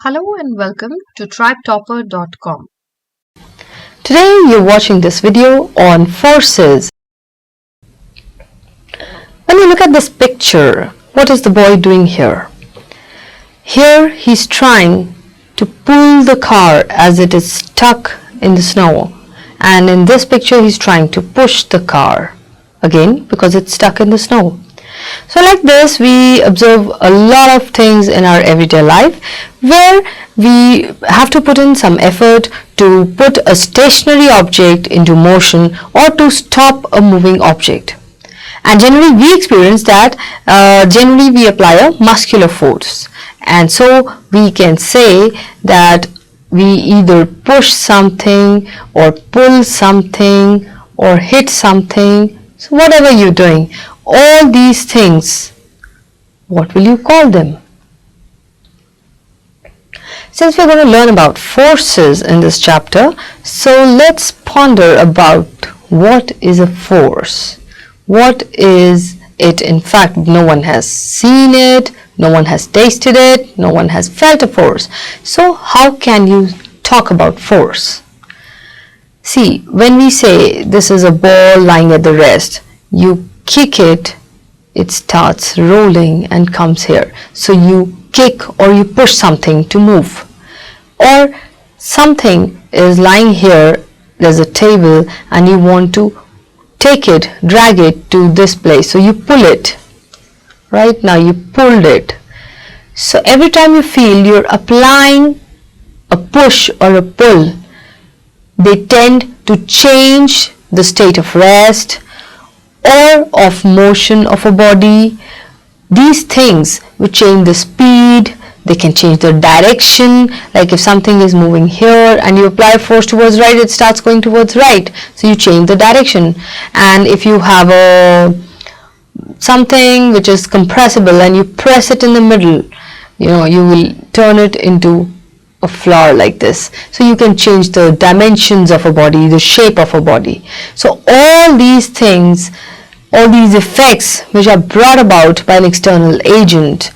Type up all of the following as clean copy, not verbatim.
Hello and welcome to tribetopper.com. Today you're watching this video on forces. When you look at this picture, what is the boy doing here? Here he's trying to pull the car as it is stuck in the snow, and in this picture he's trying to push the car again because it's stuck in the snow. So like this, we observe a lot of things in our everyday life where we have to put in some effort to put a stationary object into motion or to stop a moving object. And generally we experience that, generally we apply a muscular force. And so we can say that we either push something or pull something or hit something. So whatever you're doing, all these things, what will you call them? Since we're going to learn about forces in this chapter, so let's ponder about what is a force. What is it? In fact, no one has seen it, no one has tasted it, no one has felt a force. So how can you talk about force? See, when we say this is a ball lying at the rest, you kick it, it starts rolling and comes here. So you kick or you push something to move. Or something is lying here, there's a table and you want to take it, drag it to this place. So you pull it. Right now you pulled it. So every time you feel you're applying a push or a pull, they tend to change the state of rest or of motion of a body. These things will change the speed, they can change the direction. Like if something is moving here and you apply force towards right, it starts going towards right, so you change the direction. And if you have something which is compressible and you press it in the middle, you will turn it into a flower like this. So you can change the dimensions of a body, the shape of a body. So all these things, all these effects which are brought about by an external agent,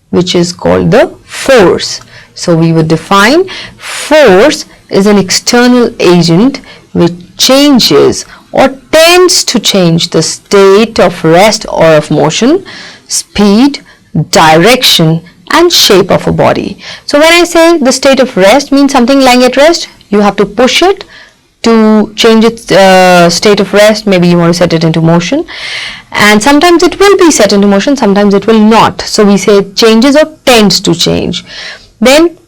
which is called the force. So we would define force is an external agent which changes or tends to change the state of rest or of motion, speed, direction and shape of a body. So when I say the state of rest means something lying at rest, you have to push it to change its state of rest. Maybe you want to set it into motion, and sometimes it will be set into motion, sometimes it will not. So we say it changes or tends to change. Then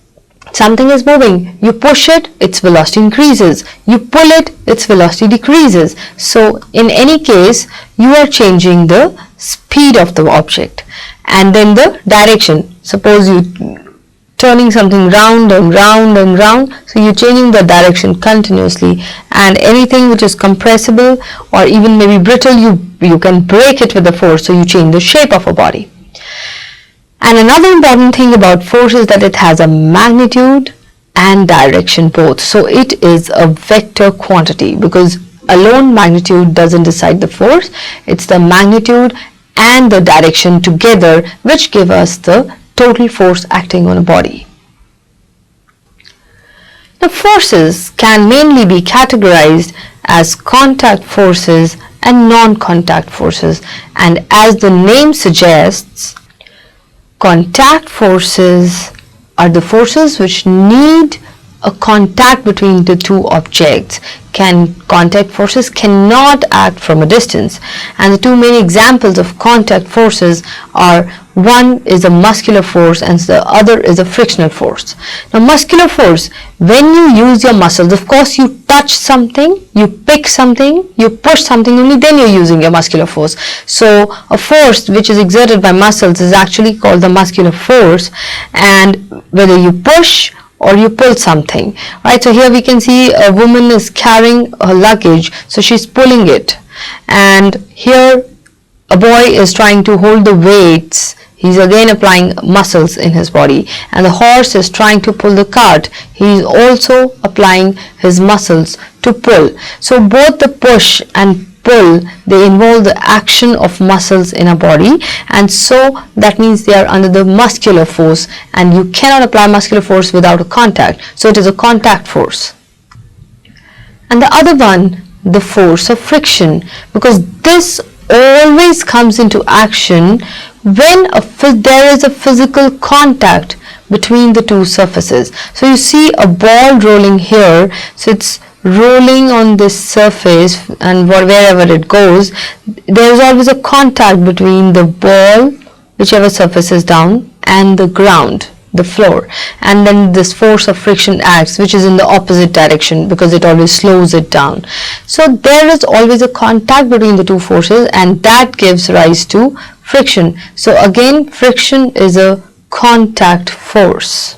something is moving, you push it, its velocity increases, you pull it, its velocity decreases. So in any case you are changing the speed of the object. And then the direction, suppose you turning something round and round and round, so you're changing the direction continuously. And anything which is compressible or even maybe brittle, you can break it with the force, so you change the shape of a body. And another important thing about force is that it has a magnitude and direction both. So it is a vector quantity, because alone magnitude doesn't decide the force, it's the magnitude and the direction together which give us the total force acting on a body. The forces can mainly be categorized as contact forces and non-contact forces, and as the name suggests, contact forces are the forces which need a contact between the two objects. Contact forces cannot act from a distance, and the two main examples of contact forces are, one is a muscular force and the other is a frictional force. Now muscular force, when you use your muscles, of course you touch something, you pick something, you push something, only then you're using your muscular force. So a force which is exerted by muscles is actually called the muscular force, and whether you push or you pull something, right? So here we can see a woman is carrying her luggage, so she's pulling it, and here a boy is trying to hold the weights. He's again applying muscles in his body, and the horse is trying to pull the cart. He is also applying his muscles to pull. So both the push and pull, they involve the action of muscles in a body, and so that means they are under the muscular force, and you cannot apply muscular force without a contact, so it is a contact force. And the other one, the force of friction, because this always comes into action when there is a physical contact between the two surfaces. So you see a ball rolling here, so it's rolling on this surface, and wherever it goes, there is always a contact between the ball, whichever surface is down, and the ground, the floor, and then this force of friction acts, which is in the opposite direction because it always slows it down. So there is always a contact between the two forces, and that gives rise to friction. So again, friction is a contact force.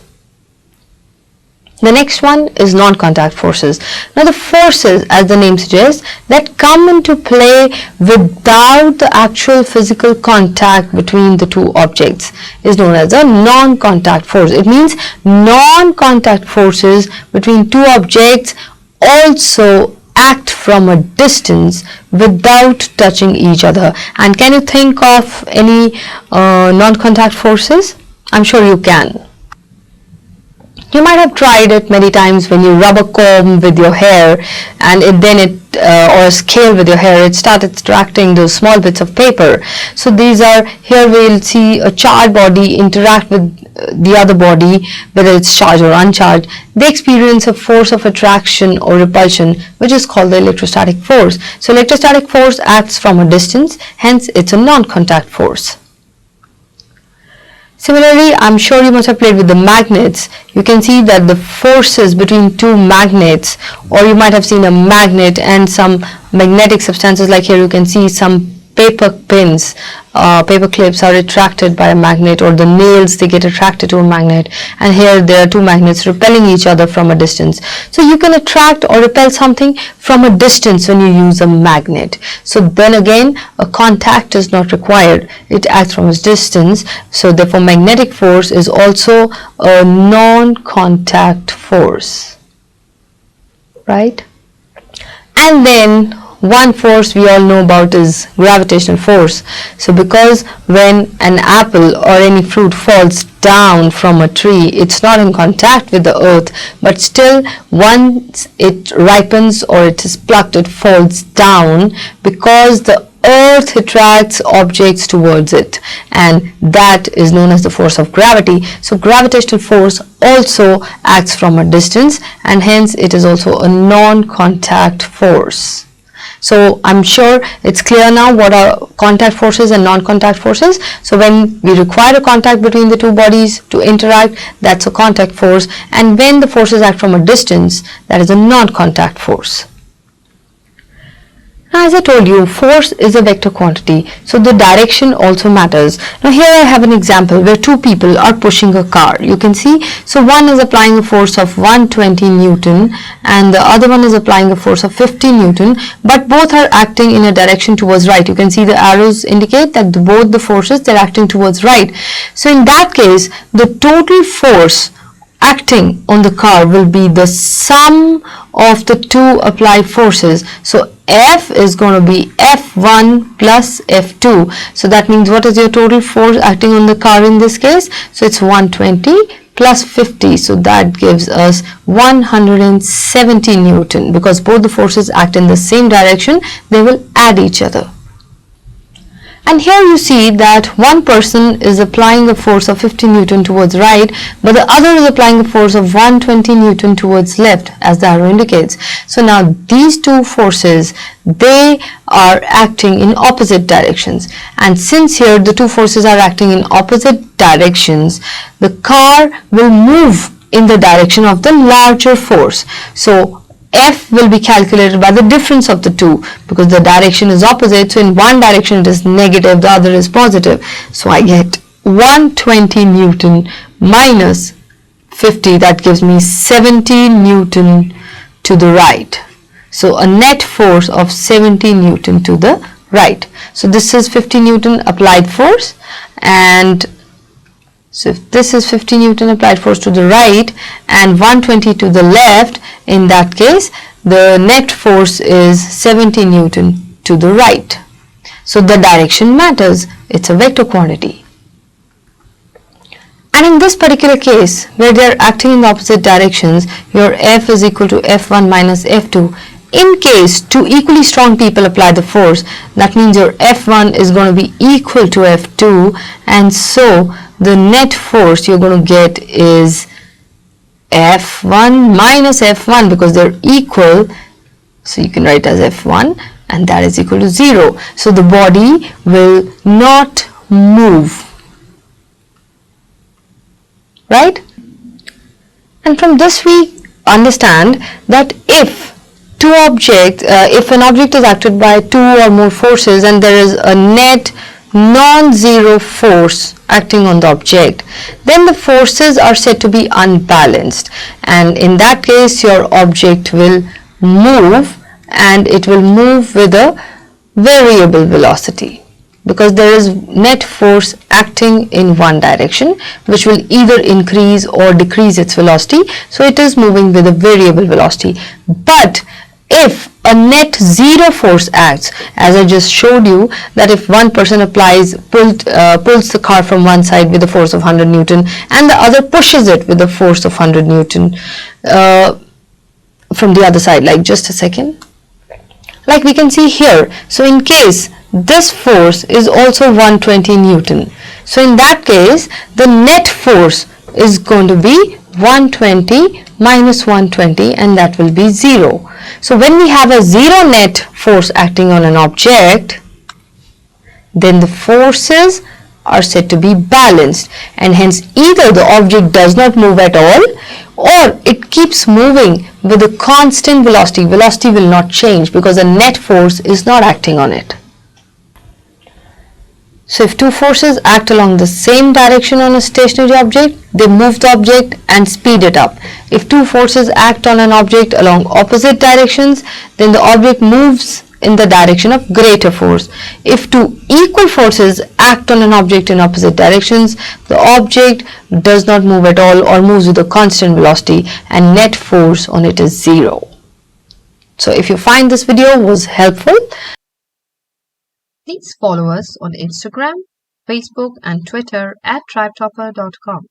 The next one is non-contact forces. Now the forces, as the name suggests, that come into play without the actual physical contact between the two objects is known as a non-contact force. It means non-contact forces between two objects also act from a distance without touching each other. And can you think of any non-contact forces? I'm sure you can. You might have tried it many times when you rub a comb with your hair, and or a scale with your hair, it starts extracting those small bits of paper. So these are, here we'll see a charged body interact with the other body, whether it's charged or uncharged. They experience a force of attraction or repulsion, which is called the electrostatic force. So electrostatic force acts from a distance, hence it's a non-contact force. Similarly, I'm sure you must have played with the magnets. You can see that the forces between two magnets, or you might have seen a magnet and some magnetic substances, like here you can see some paper pins, paper clips are attracted by a magnet, or the nails, they get attracted to a magnet, and here there are two magnets repelling each other from a distance. So you can attract or repel something from a distance when you use a magnet. So then again, a contact is not required, it acts from a distance. So therefore magnetic force is also a non-contact force, right? And then one force we all know about is gravitational force. So because when an apple or any fruit falls down from a tree, it's not in contact with the earth, but still once it ripens or it is plucked, it falls down because the earth attracts objects towards it, and that is known as the force of gravity. So gravitational force also acts from a distance, and hence it is also a non-contact force. So I'm sure it's clear now what are contact forces and non-contact forces. So when we require a contact between the two bodies to interact, that's a contact force, and when the forces act from a distance, that is a non-contact force. Now, as I told you, force is a vector quantity, so the direction also matters. Now here I have an example where two people are pushing a car. You can see, so one is applying a force of 120 Newton and the other one is applying a force of 50 Newton, but both are acting in a direction towards right. You can see the arrows indicate that both the forces, they're acting towards right. So in that case, the total force acting on the car will be the sum of the two applied forces. So F is going to be F1 plus F2. So that means what is your total force acting on the car in this case? So it's 120 plus 50. So that gives us 170 Newton. Because both the forces act in the same direction, they will add each other. And here you see that one person is applying a force of 50 Newton towards right, but the other is applying a force of 120 Newton towards left, as the arrow indicates. So now these two forces, they are acting in opposite directions. And since here the two forces are acting in opposite directions, the car will move in the direction of the larger force. So F will be calculated by the difference of the two, because the direction is opposite. So in one direction it is negative, the other is positive. So I get 120 Newton minus 50, that gives me 70 Newton to the right. So a net force of 70 Newton to the right. So this is 50 Newton applied force, and so if this is 50 Newton applied force to the right and 120 to the left, in that case the net force is 70 Newton to the right. So the direction matters. It's a vector quantity. And in this particular case, where they are acting in the opposite directions, your F is equal to F1 minus F2. In case two equally strong people apply the force, that means your F1 is going to be equal to F2, and so the net force you're going to get is F1 minus F1 because they're equal. So you can write as F1, and that is equal to 0. So the body will not move. Right? And from this we understand that if if an object is acted by two or more forces and there is a net non-zero force acting on the object, then the forces are said to be unbalanced, and in that case your object will move, and it will move with a variable velocity, because there is net force acting in one direction which will either increase or decrease its velocity, so it is moving with a variable velocity. But if a net zero force acts, as I just showed you, that if one person pulls the car from one side with a force of 100 Newton and the other pushes it with a force of 100 Newton from the other side, like just a second, like we can see here. So in case this force is also 120 Newton, so in that case the net force is going to be 120 minus 120, and that will be 0. So when we have a zero net force acting on an object, then the forces are said to be balanced, and hence either the object does not move at all or it keeps moving with a constant velocity. Velocity will not change because the net force is not acting on it. So if two forces act along the same direction on a stationary object, they move the object and speed it up. If two forces act on an object along opposite directions, then the object moves in the direction of greater force. If two equal forces act on an object in opposite directions, the object does not move at all or moves with a constant velocity, and net force on it is 0. So if you find this video was helpful, please follow us on Instagram, Facebook, and Twitter at tribetopper.com.